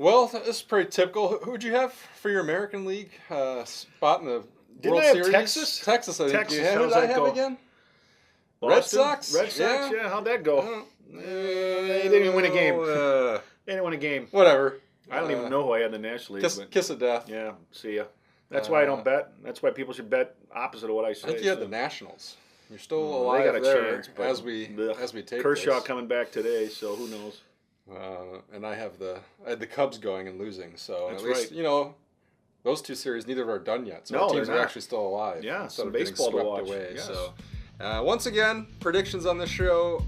Well, this is pretty typical. Who'd you have for your American League spot in the Didn't World I have Series? Texas? Texas, I think Texas, you had. Who how's did I that have go? again? Boston? Red Sox? Red Sox, yeah. How'd that go? They didn't even win a game. They didn't win a game. Whatever. I don't even know who I had in the National League. Kiss of death. Yeah, see ya. That's why I don't bet. That's why people should bet opposite of what I say. I think you had the Nationals. You're still they alive got a there chance, but as we take Kershaw this. coming back today, so who knows? And I had the Cubs going and losing, so That's at least right. those two series neither of are done yet. So No, our teams they're are not. actually still alive. Yeah, instead some of getting baseball to swept watch. away. Yes. So once again, predictions on this show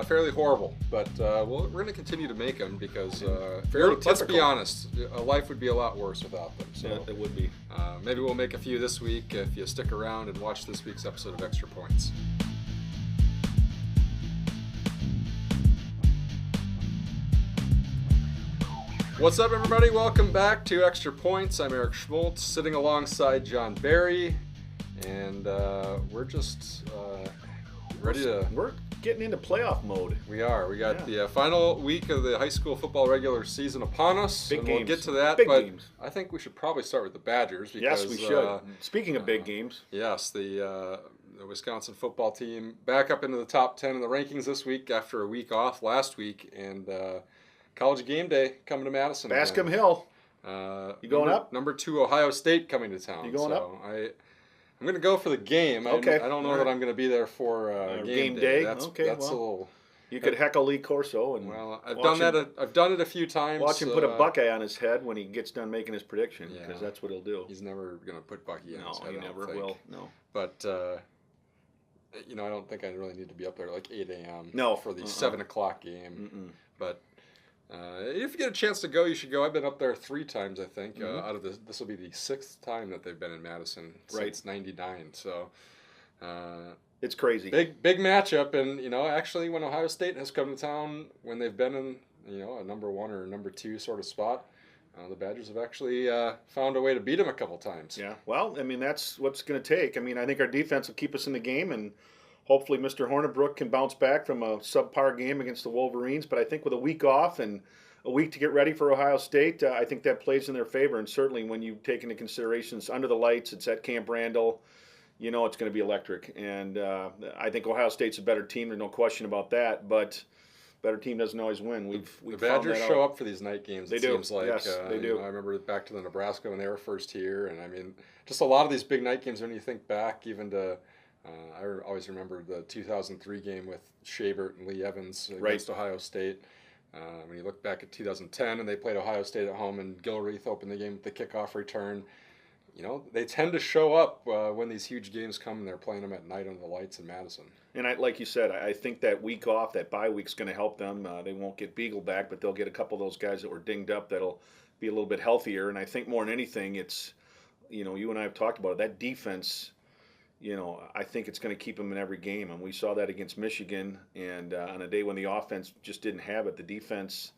fairly horrible, but we're going to continue to make them because let's be honest, life would be a lot worse without them. So Yeah, it would be. maybe we'll make a few this week if you stick around and watch this week's episode of Extra Points. What's up, everybody? Welcome back to Extra Points. I'm Eric Schmaltz, sitting alongside John Barry, and we're just ready to... We're getting into playoff mode. We are. We got the final week of the high school football regular season upon us, Big and games. we'll get to that, Big but games. I think we should probably start with the Badgers. Because, Yes, we should. Speaking of big games. Yes, the Wisconsin football team back up into the top 10 in the rankings this week after a week off last week, and... College game day coming to Madison. Bascom again. Hill. You going up? Number 2 Ohio State coming to town. You going up? I'm going to go for the game. Okay. I don't know that I'm going to be there for game day. That's okay. That's a little. You could heckle Lee Corso and. Well, I've done it a few times. Watch him put a Buckeye on his head when he gets done making his prediction, because that's what he'll do. He's never going to put Bucky on his head. No, he never will. No. But. I don't think I really need to be up there like 8 a.m. No. for the 7 o'clock game. Mm-mm. But if you get a chance to go, you should go. I've been up there 3 times, I think. Out of this will be the 6th time that they've been in Madison since '99. So it's crazy. Big matchup, and actually, when Ohio State has come to town, when they've been in a number 1 or number 2 sort of spot, the Badgers have actually found a way to beat them a couple times. Yeah. Well, I mean, that's what's going to take. I mean, I think our defense will keep us in the game, and hopefully Mr. Hornibrook can bounce back from a subpar game against the Wolverines. But I think with a week off and a week to get ready for Ohio State, I think that plays in their favor. And certainly when you take into consideration it's under the lights, it's at Camp Randall, it's going to be electric. And I think Ohio State's a better team. There's no question about that. But better team doesn't always win. The Badgers show up for these night games. They it do. Seems like. Yes, they do. I remember back to the Nebraska when they were first here, and I mean, just a lot of these big night games. When you think back, even to, I always remember the 2003 game with Shabert and Lee Evans against Ohio State. When you look back at 2010, and they played Ohio State at home, and Gilreath opened the game with the kickoff return. They tend to show up when these huge games come, and they're playing them at night under the lights in Madison. And like you said, I think that week off, that bye week's going to help them. They won't get Beagle back, but they'll get a couple of those guys that were dinged up that'll be a little bit healthier. And I think more than anything, it's, you and I have talked about it, that defense, I think it's going to keep them in every game. And we saw that against Michigan. And on a day when the offense just didn't have it, the defense,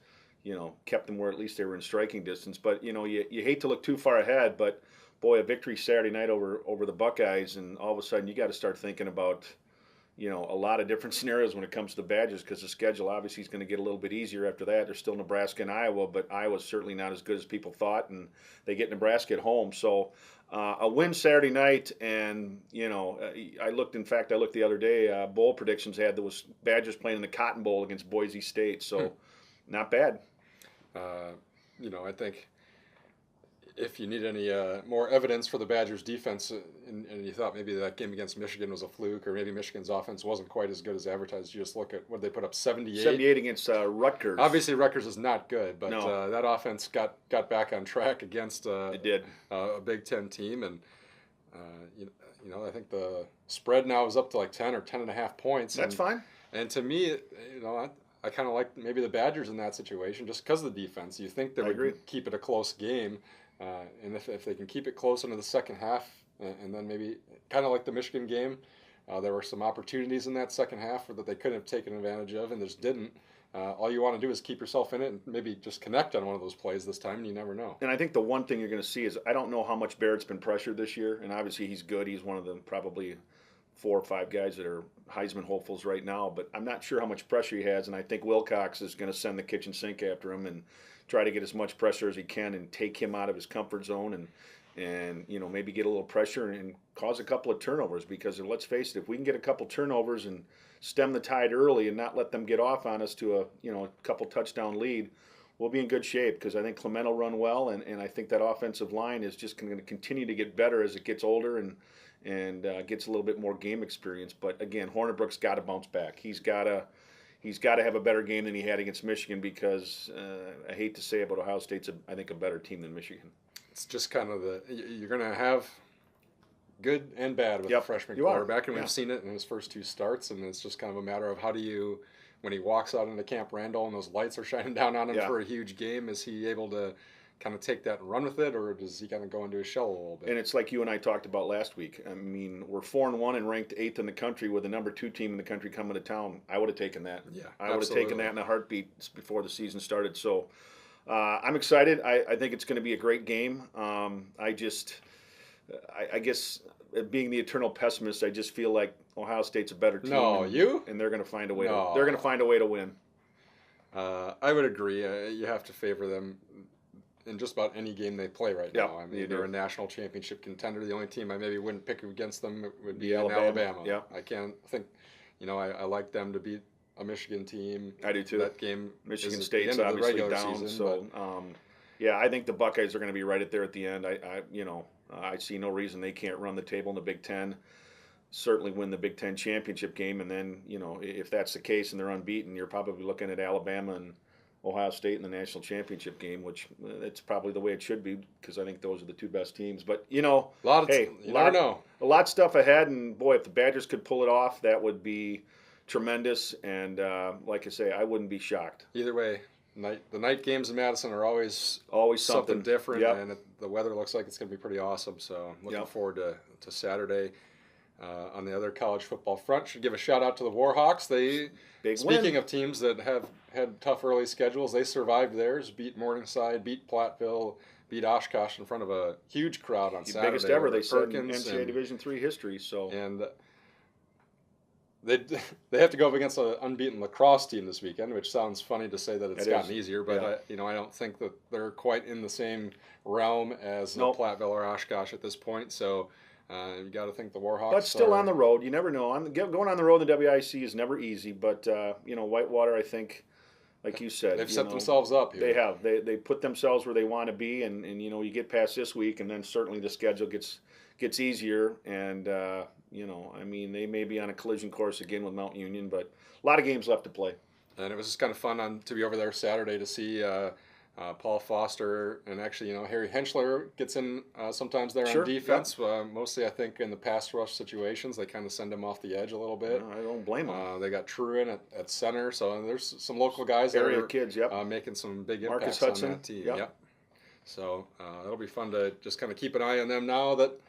kept them where at least they were in striking distance. But, you hate to look too far ahead, but boy, a victory Saturday night over the Buckeyes, and all of a sudden you got to start thinking about, a lot of different scenarios when it comes to the Badgers, because the schedule obviously is going to get a little bit easier after that. There's still Nebraska and Iowa, but Iowa's certainly not as good as people thought, and they get Nebraska at home. So a win Saturday night, and, I looked the other day, bowl predictions had those Badgers playing in the Cotton Bowl against Boise State, so not bad. I think if you need any more evidence for the Badgers' defense, and you thought maybe that game against Michigan was a fluke, or maybe Michigan's offense wasn't quite as good as advertised, you just look at what they put up, 78. 78 against Rutgers. Obviously, Rutgers is not good, but no. That offense got back on track against it did. A Big Ten team, and I think the spread now is up to like 10 or 10.5 points. That's fine. And to me, I kind of like maybe the Badgers in that situation just because of the defense. You think they would keep it a close game. And if they can keep it close into the second half, and then maybe kind of like the Michigan game, there were some opportunities in that second half that they couldn't have taken advantage of, and just didn't. All you want to do is keep yourself in it and maybe just connect on one of those plays this time, and you never know. And I think the one thing you're going to see is, I don't know how much Barrett's been pressured this year, and obviously he's good. He's one of the probably 4 or 5 guys that are Heisman hopefuls right now, but I'm not sure how much pressure he has, and I think Wilcox is going to send the kitchen sink after him and try to get as much pressure as he can and take him out of his comfort zone and maybe get a little pressure and cause a couple of turnovers, because let's face it, if we can get a couple turnovers and stem the tide early and not let them get off on us to a couple touchdown lead, we'll be in good shape, because I think Clement will run well, and I think that offensive line is just going to continue to get better as it gets older and gets a little bit more game experience. But again, Hornibrook's got to bounce back. He's got to have a better game than he had against Michigan, because I hate to say it, but Ohio State's I think a better team than Michigan. It's just kind of you're going to have good and bad with the freshman quarterback, and we've seen it in his first 2 starts, and it's just kind of a matter of how do you, when he walks out into Camp Randall and those lights are shining down on him for a huge game, is he able to kind of take that and run with it, or does he kind of go into his shell a little bit? And it's like you and I talked about last week. I mean, we're 4-1 and ranked 8th in the country with the number 2 team in the country coming to town. I would have taken that. Yeah, I would have taken that in a heartbeat before the season started. So I'm excited. I think it's going to be a great game. I guess being the eternal pessimist, I just feel like Ohio State's a better team. And they're going to find a way. They're going to find a way to win. I would agree. You have to favor them in just about any game they play right now. I mean, they're a national championship contender. The only team I maybe wouldn't pick against them would be Alabama. Yeah. I can't think. I like them to beat a Michigan team. I do too. That game, Michigan State's obviously down. Season, I think the Buckeyes are going to be right there at the end. I see no reason they can't run the table in the Big Ten. Certainly win the Big Ten championship game, and then if that's the case and they're unbeaten, you're probably looking at Alabama and Ohio State in the national championship game, which that's probably the way it should be, because I think those are the 2 best teams. But a lot of stuff ahead, and boy, if the Badgers could pull it off, that would be tremendous. And like I say, I wouldn't be shocked. Either way, the night games in Madison are always something different, and the weather looks like it's going to be pretty awesome. So looking forward to Saturday. On the other college football front, should give a shout out to the Warhawks. Speaking of teams that have had tough early schedules, they survived theirs, beat Morningside, beat Platteville, beat Oshkosh in front of a huge crowd on Saturday. Biggest ever, they said, in NCAA Division III history. So they have to go up against an unbeaten lacrosse team this weekend, which sounds funny to say that it's gotten easier, but I don't think that they're quite in the same realm as Platteville or Oshkosh at this point. So. You got to think the Warhawks. But still on the road, you never know. Going on the road in the WIC is never easy. But Whitewater, I think, like you said, they've set themselves up here. They have. They put themselves where they want to be, and you get past this week, and then certainly the schedule gets easier. And they may be on a collision course again with Mount Union, but a lot of games left to play. And it was just kind of fun to be over there Saturday to see. Paul Foster and actually, Harry Henschler gets in sometimes there on defense. Yep. Mostly, I think, in the pass rush situations, they kind of send him off the edge a little bit. No, I don't blame them. They got Truin at center, so there's some local guys area that are kids, making some big impacts Marcus Hudson. on that team. Yep. So it'll be fun to just kind of keep an eye on them now that.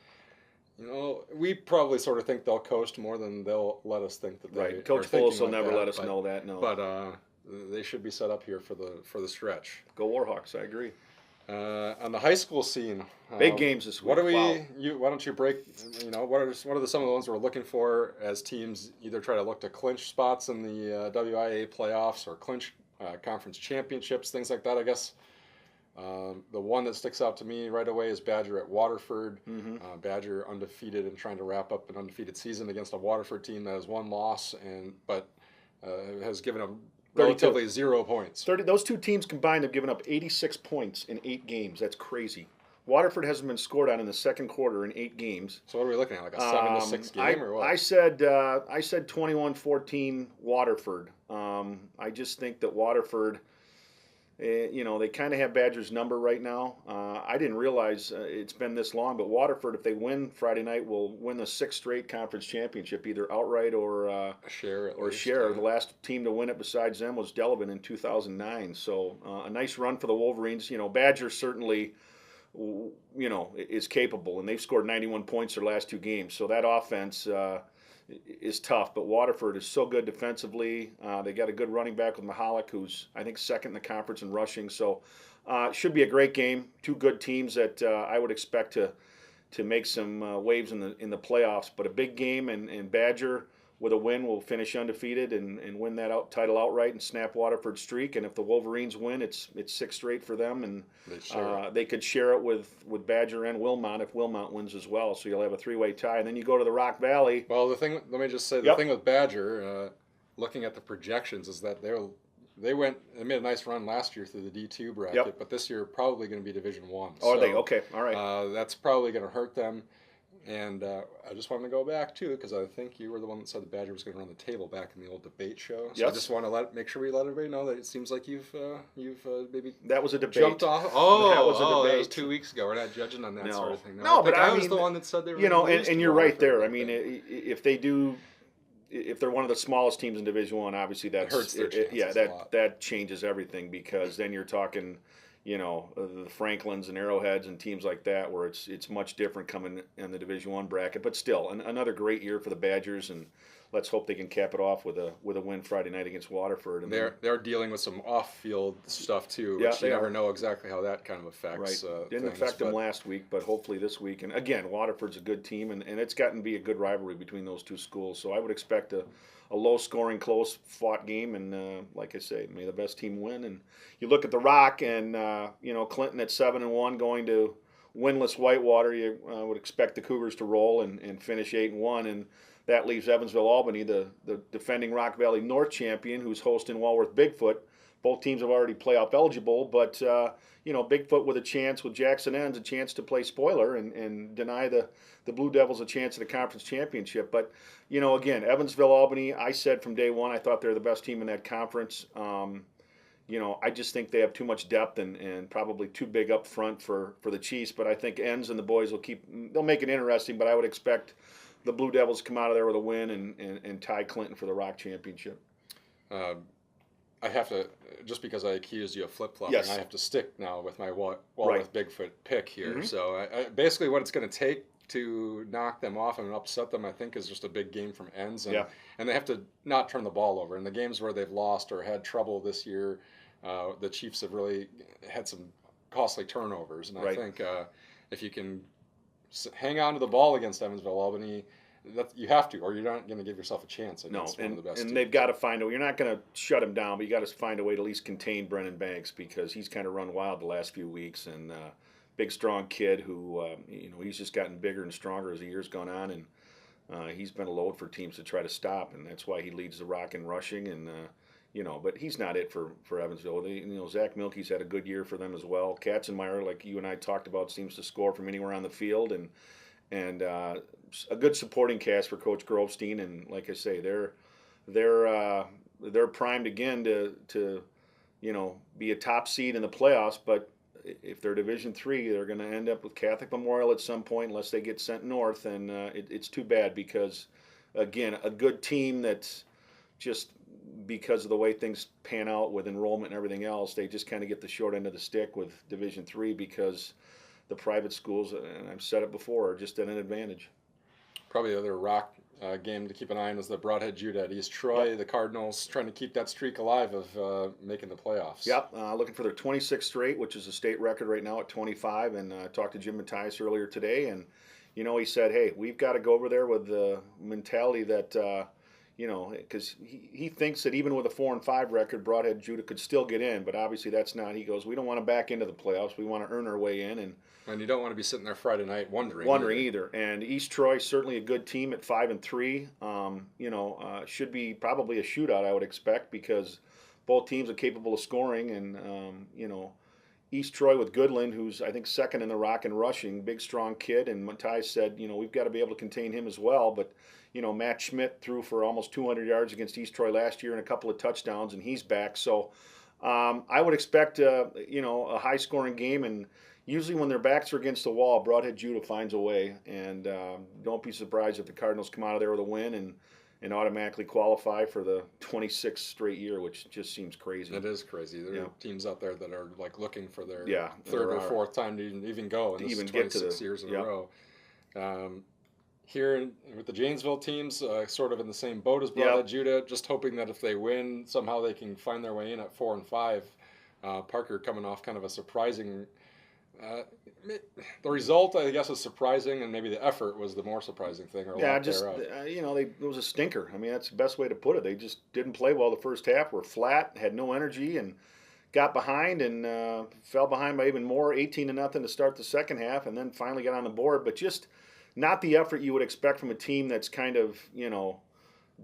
We probably sort of think they'll coast more than they'll let us think that they right. Coach Foles will never let us know that. No, but they should be set up here for the stretch. Go Warhawks! I agree. On the high school scene, big games this week. What why don't you break? What are some of the ones we're looking for as teams either try to look to clinch spots in the WIA playoffs or clinch conference championships, things like that. I guess the one that sticks out to me right away is Badger at Waterford. Mm-hmm. Badger undefeated and trying to wrap up an undefeated season against a Waterford team that has 1 loss but has given them relatively 0 points. Those 2 teams combined have given up 86 points in 8 games. That's crazy. Waterford hasn't been scored on in the second quarter in 8 games. So what are we looking at, like a 7-6 game or what? I said 21-14 Waterford. I just think that Waterford, they kind of have Badger's number right now. I didn't realize it's been this long, but Waterford, if they win Friday night, will win the 6th straight conference championship, either outright or share. The last team to win it besides them was Delavan in 2009. So a nice run for the Wolverines. Badger certainly, is capable, and they've scored 91 points their last 2 games. So that offense is tough, but Waterford is so good defensively. They got a good running back with Mahalik, who's, I think, 2nd in the conference in rushing. So should be a great game. 2 good teams that I would expect to make some waves in the playoffs. But a big game, and Badger with a win, will finish undefeated and win that title outright and snap Waterford's streak. And if the Wolverines win, it's 6 straight for them, and they could share it with Badger and Wilmot if Wilmot wins as well. So you'll have a 3-way tie. And then you go to the Rock Valley. Well, let me just say, the thing with Badger, looking at the projections, is that they made a nice run last year through the D2 bracket, but this year probably going to be Division 1. Oh, are they? Okay, all right. That's probably going to hurt them. And I just wanted to go back, too, because I think you were the one that said the Badger was going to run the table back in the old debate show. So I just want to make sure we let everybody know that it seems like you've maybe that was a debate. Jumped off. That was a debate. That was 2 weeks ago. We're not judging on that sort of thing. No, but I was the one that said they were and you're right there. I mean, if they're one of the smallest teams in Division 1, obviously that hurts their chances a lot. That changes everything, because then you're talking the Franklins and Arrowheads and teams like that, where it's much different coming in the Division 1 bracket. But still, another great year for the Badgers, and let's hope they can cap it off with a win Friday night against Waterford. And they're dealing with some off-field stuff too, which you never know exactly how that kind of affects. Right. Didn't affect them last week, but hopefully this week. And again, Waterford's a good team, and it's gotten to be a good rivalry between those two schools. So I would expect a low-scoring, close-fought game, and like I say, may the best team win. And you look at the Rock, and Clinton at 7-1 going to winless Whitewater. You would expect the Cougars to roll and finish 8-1, and that leaves Evansville-Albany, the defending Rock Valley North champion, who's hosting Walworth Bigfoot. Both teams have already playoff eligible, but Bigfoot with a chance, with Jackson Ends, a chance to play spoiler and deny the Blue Devils a chance at the conference championship. But again, Evansville-Albany, I said from day one I thought they're the best team in that conference. I just think they have too much depth and probably too big up front for the Chiefs. But I think Ends and the boys they'll make it interesting. But I would expect the Blue Devils come out of there with a win and tie Clinton for the Rock championship. I have to, just because I accused you of flip-flopping, yes. I have to stick now with my Walworth Bigfoot pick here. Mm-hmm. So basically what it's going to take to knock them off and upset them, I think, is just a big game from Ends. And they have to not turn the ball over. In the games where they've lost or had trouble this year, the Chiefs have really had some costly turnovers. And I think if you can hang on to the ball against Evansville-Albany, you have to, or you're not going to give yourself a chance against one of the best teams. They've got to find a way. You're not going to shut him down, but you got to find a way to at least contain Brennan Banks, because he's kind of run wild the last few weeks. And big, strong kid who, he's just gotten bigger and stronger as the year's gone on, and he's been a load for teams to try to stop, and that's why he leads the Rock in rushing. And but he's not it for Evansville. Zach Milkey's had a good year for them as well. Katzenmeyer, like you and I talked about, seems to score from anywhere on the field, and a good supporting cast for Coach Grovestein. And like I say, they're primed again to be a top seed in the playoffs. But if they're Division III, they're going to end up with Catholic Memorial at some point, unless they get sent north. And it's too bad, because again, a good team that's just, because of the way things pan out with enrollment and everything else, they just kind of get the short end of the stick with Division III, because the private schools, and I've said it before, are just at an advantage. Probably the other Rock game to keep an eye on is the Broadhead Judah at East Troy. The Cardinals trying to keep that streak alive of making the playoffs. Yep, looking for their 26th straight, which is a state record right now at 25. And I talked to Jim Mattias earlier today, and he said, hey, we've got to go over there with the mentality that because he thinks that even with a 4-5 record, Broadhead Judah could still get in, but obviously that's not. He goes, we don't want to back into the playoffs. We want to earn our way in, and you don't want to be sitting there Friday night wondering either. And East Troy, certainly a good team at 5-3. Should be probably a shootout, I would expect, because both teams are capable of scoring, and East Troy with Goodland, who's I think second in the Rock in rushing, big strong kid, and Mattias said we've got to be able to contain him as well, but. Matt Schmidt threw for almost 200 yards against East Troy last year and a couple of touchdowns, and he's back. So I would expect, a high-scoring game. And usually when their backs are against the wall, Broadhead Judah finds a way. And don't be surprised if the Cardinals come out of there with a win and automatically qualify for the 26th straight year, which just seems crazy. It is crazy. There are teams out there that are looking for their third or fourth time to even go, and this is 26 years in a row. Here with the Janesville teams, sort of in the same boat as Broadhead Judah, just hoping that if they win, somehow they can find their way in at 4-5. Parker coming off kind of a surprising Uh, the result, I guess, is surprising, and maybe the effort was the more surprising thing, or Yeah, lack just thereof. it was a stinker. I mean, that's the best way to put it. They just didn't play well the first half. Were flat, had no energy, and got behind and fell behind by even more, 18-0 to start the second half, and then finally got on the board. But just not the effort you would expect from a team that's kind of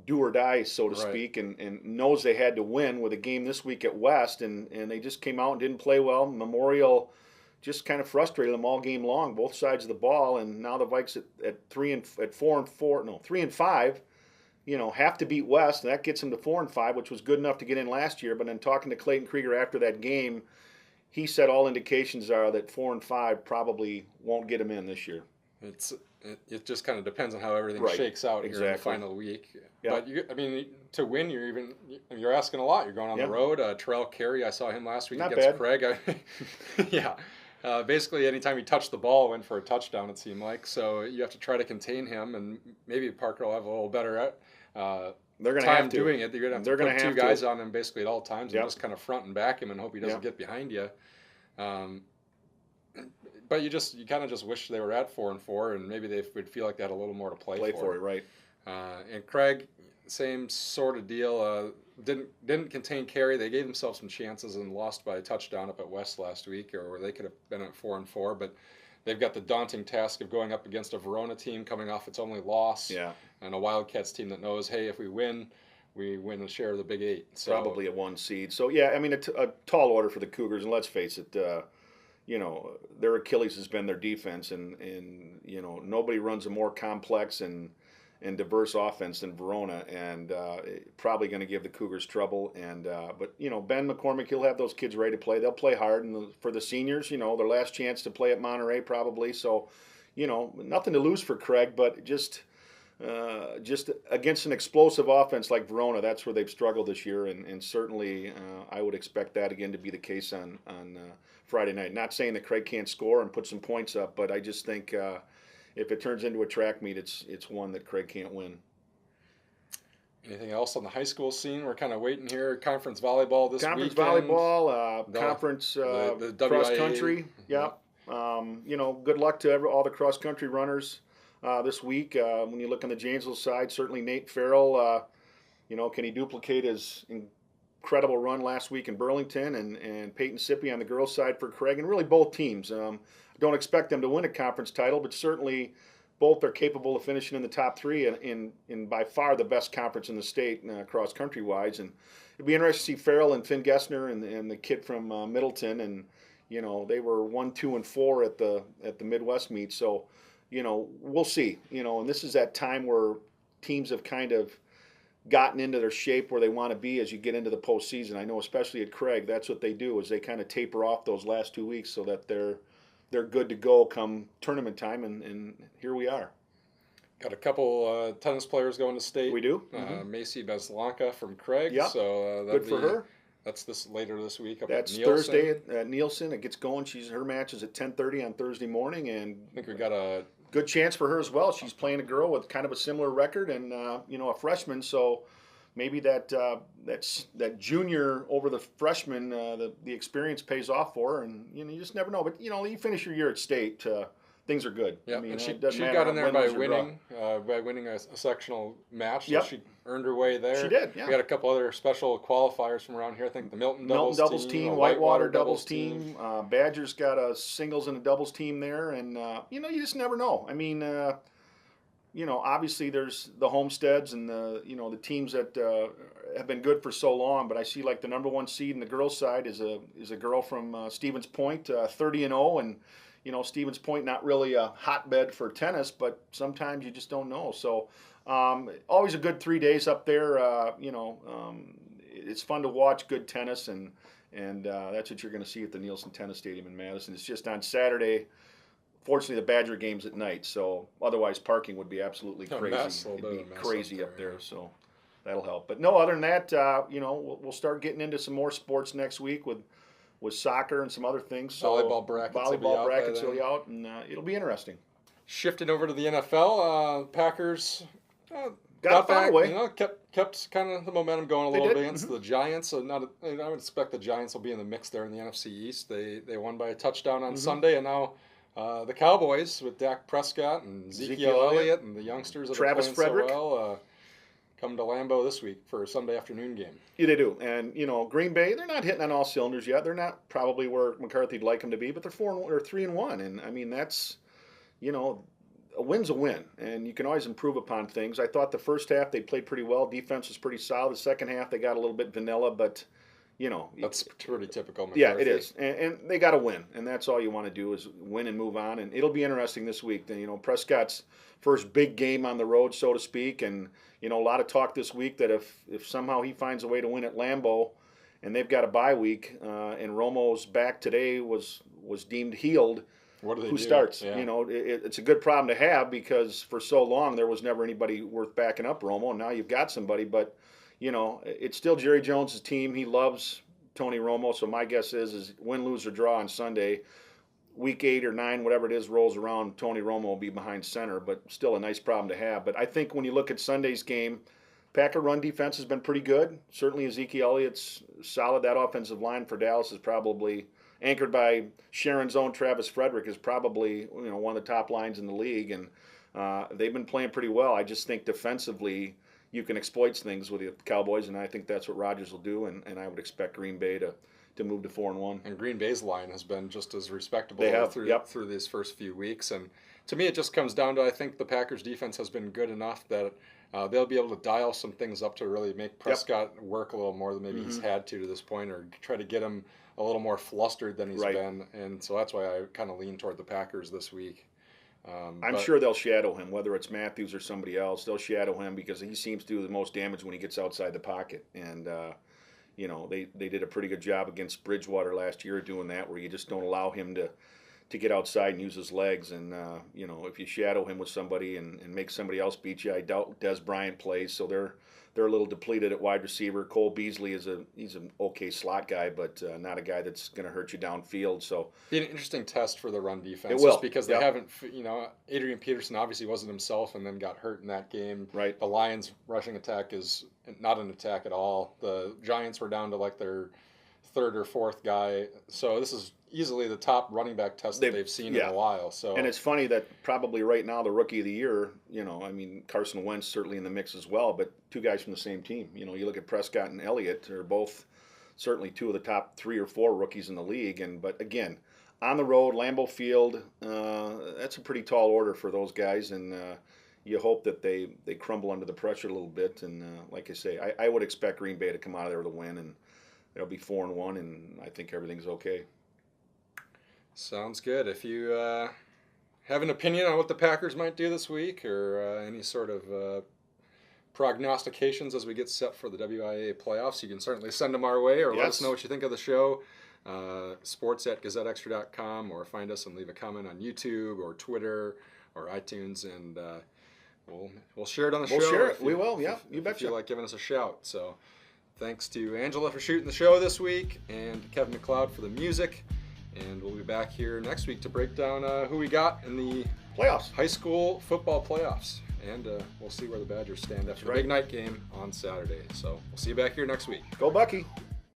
do or die, so to Right. speak, and knows they had to win with a game this week at West, and they just came out and didn't play well. Memorial just kind of frustrated them all game long, both sides of the ball, and now the Vikes at 3-5, have to beat West, and that gets them to 4-5, which was good enough to get in last year. But then talking to Clayton Krieger after that game, he said all indications are that 4-5 probably won't get him in this year. It just kind of depends on how everything Right. shakes out here in the final week. Yeah. But to win, you're asking a lot. You're going on the road. Terrell Carey, I saw him last week against Craig. Yeah. Basically, anytime he touched the ball, went for a touchdown, it seemed like. So you have to try to contain him, and maybe Parker will have a little better they're going to time have to. doing it. You're going to have to put two guys on him basically at all times and just kind of front and back him and hope he doesn't get behind you. But you kind of just wish they were at 4-4, and maybe they would feel like they had a little more to play for. It, right? And Craig, same sort of deal. Didn't contain Carey. They gave themselves some chances and lost by a touchdown up at West last week, or where they could have been at 4-4. But they've got the daunting task of going up against a Verona team coming off its only loss, and a Wildcats team that knows, hey, if we win a share of the Big Eight. So, probably a 1 seed. So yeah, I mean a tall order for the Cougars, and let's face it. Their Achilles has been their defense, and nobody runs a more complex and diverse offense than Verona, and probably going to give the Cougars trouble. And but Ben McCormick, he'll have those kids ready to play. They'll play hard, and for the seniors, their last chance to play at Monterey probably. So, nothing to lose for Craig, but just against an explosive offense like Verona, that's where they've struggled this year, and certainly I would expect that again to be the case on Friday night. Not saying that Craig can't score and put some points up, but I just think if it turns into a track meet, it's one that Craig can't win. Anything else on the high school scene? We're kind of waiting here. Conference volleyball this weekend. Conference volleyball, conference the cross WIA. country. Yeah. Good luck to all the cross country runners this week. When you look on the Janesville side, certainly Nate Farrell. Can he duplicate his incredible run last week in Burlington, and Peyton Sippy on the girls' side for Craig, and really both teams. Don't expect them to win a conference title, but certainly both are capable of finishing in the top three in by far the best conference in the state cross country wise. And it'd be interesting to see Farrell and Finn Gessner and the kid from Middleton, and they were 1, 2, and 4 at the Midwest meet. So we'll see. And this is that time where teams have kind of gotten into their shape where they want to be as you get into the postseason. I know, especially at Craig, that's what they do, is they kind of taper off those last 2 weeks so that they're good to go come tournament time, and here we are. Got a couple tennis players going to state. We do. Macy Beslanka from Craig. Yep. So good for her. That's later this week. That's Thursday at Nielsen. It gets going. Her match is at 10:30 on Thursday morning, and I think we got a good chance for her as well. She's playing a girl with kind of a similar record, and a freshman. So maybe that junior over the freshman, the experience pays off for her, and you just never know. But you finish your year at state, things are good. Yeah, I mean, and she doesn't got in there by winning winning a sectional match. So Yep. she earned her way there. She did. Yeah. We got a couple other special qualifiers from around here. I think the Milton doubles team, a Whitewater doubles team. Badger's got a singles and a doubles team there, and you just never know. I mean, obviously there's the Homesteads and the teams that have been good for so long, but I see like the number 1 seed in the girls' side is a girl from Stevens Point, 30-0, and Stevens Point not really a hotbed for tennis, but sometimes you just don't know. So always a good 3 days up there. It's fun to watch good tennis, and that's what you're going to see at the Nielsen Tennis Stadium in Madison. It's just on Saturday. Fortunately, the Badger game's at night, so otherwise parking would be absolutely crazy. It'd be crazy up there, so that'll help. But no, other than that, we'll start getting into some more sports next week with soccer and some other things. So volleyball brackets will be out, and it'll be interesting. Shifting over to the NFL, Packers got back, away. Kept kind of the momentum going a little bit against Mm-hmm. the Giants. So I would expect the Giants will be in the mix there in the NFC East. They won by a touchdown on Sunday, and now the Cowboys with Dak Prescott and Ezekiel Elliott and the youngsters that Travis are playing Frederick. so well come to Lambeau this week for a Sunday afternoon game. Yeah, they do. And, Green Bay, they're not hitting on all cylinders yet. They're not probably where McCarthy'd like them to be, but they're 3-1. And, I mean, that's, a win's a win. And you can always improve upon things. I thought the first half they played pretty well. Defense was pretty solid. The second half they got a little bit vanilla, but, That's pretty typical McCarthy. Yeah, it is. And they got to win. And that's all you want to do is win and move on. And it'll be interesting this week. Prescott's first big game on the road, so to speak. And, a lot of talk this week that if somehow he finds a way to win at Lambeau and they've got a bye week and Romo's back today was deemed healed, what do they who do? starts? Yeah. It's a good problem to have because for so long there was never anybody worth backing up Romo. And now you've got somebody. But, it's still Jerry Jones' team. He loves Tony Romo. So my guess is win, lose, or draw on Sunday, week 8 or 9, whatever it is, rolls around, Tony Romo will be behind center, but still a nice problem to have. But I think when you look at Sunday's game, Packer run defense has been pretty good. Certainly Ezekiel Elliott's solid. That offensive line for Dallas is probably anchored by Sharon's own Travis Frederick is probably one of the top lines in the league, and they've been playing pretty well. I just think defensively you can exploit things with the Cowboys, and I think that's what Rodgers will do, and I would expect Green Bay to move to 4-1. And Green Bay's line has been just as respectable through these first few weeks. And to me, it just comes down to I think the Packers' defense has been good enough that they'll be able to dial some things up to really make Prescott work a little more than maybe he's had to this point, or try to get him a little more flustered than he's been. And so that's why I kind of lean toward the Packers this week. I'm sure they'll shadow him, whether it's Matthews or somebody else. They'll shadow him because he seems to do the most damage when he gets outside the pocket. And they did a pretty good job against Bridgewater last year doing that, where you just don't allow him to get outside and use his legs. And if you shadow him with somebody and make somebody else beat you, I doubt Des Bryant plays, so they're a little depleted at wide receiver. Cole Beasley he's an okay slot guy, but not a guy that's going to hurt you downfield. So be an interesting test for the run defense. It will, just because they haven't. Adrian Peterson obviously wasn't himself, and then got hurt in that game. Right. The Lions' rushing attack is not an attack at all. The Giants were down to like their third or fourth guy. So this is easily the top running back test that they've seen in a while. So, and it's funny that probably right now the rookie of the year, Carson Wentz certainly in the mix as well, but two guys from the same team. You look at Prescott and Elliott, they're both certainly two of the top 3 or 4 rookies in the league. But again, on the road, Lambeau Field, that's a pretty tall order for those guys, and you hope that they crumble under the pressure a little bit. And like I say, I would expect Green Bay to come out of there with a win, and they'll be 4-1, and I think everything's okay. Sounds good. If you have an opinion on what the Packers might do this week, or any sort of prognostications as we get set for the WIA playoffs, you can certainly send them our way, or let us know what you think of the show. sports@gazetteextra.com, or find us and leave a comment on YouTube or Twitter or iTunes, and we'll share it on the show. We'll share it. We will. Yeah, you betcha. If you feel like giving us a shout. So thanks to Angela for shooting the show this week, and Kevin McLeod for the music. And we'll be back here next week to break down who we got in the playoffs, high school football playoffs. And we'll see where the Badgers stand after the big night game on Saturday. So we'll see you back here next week. Go Bucky.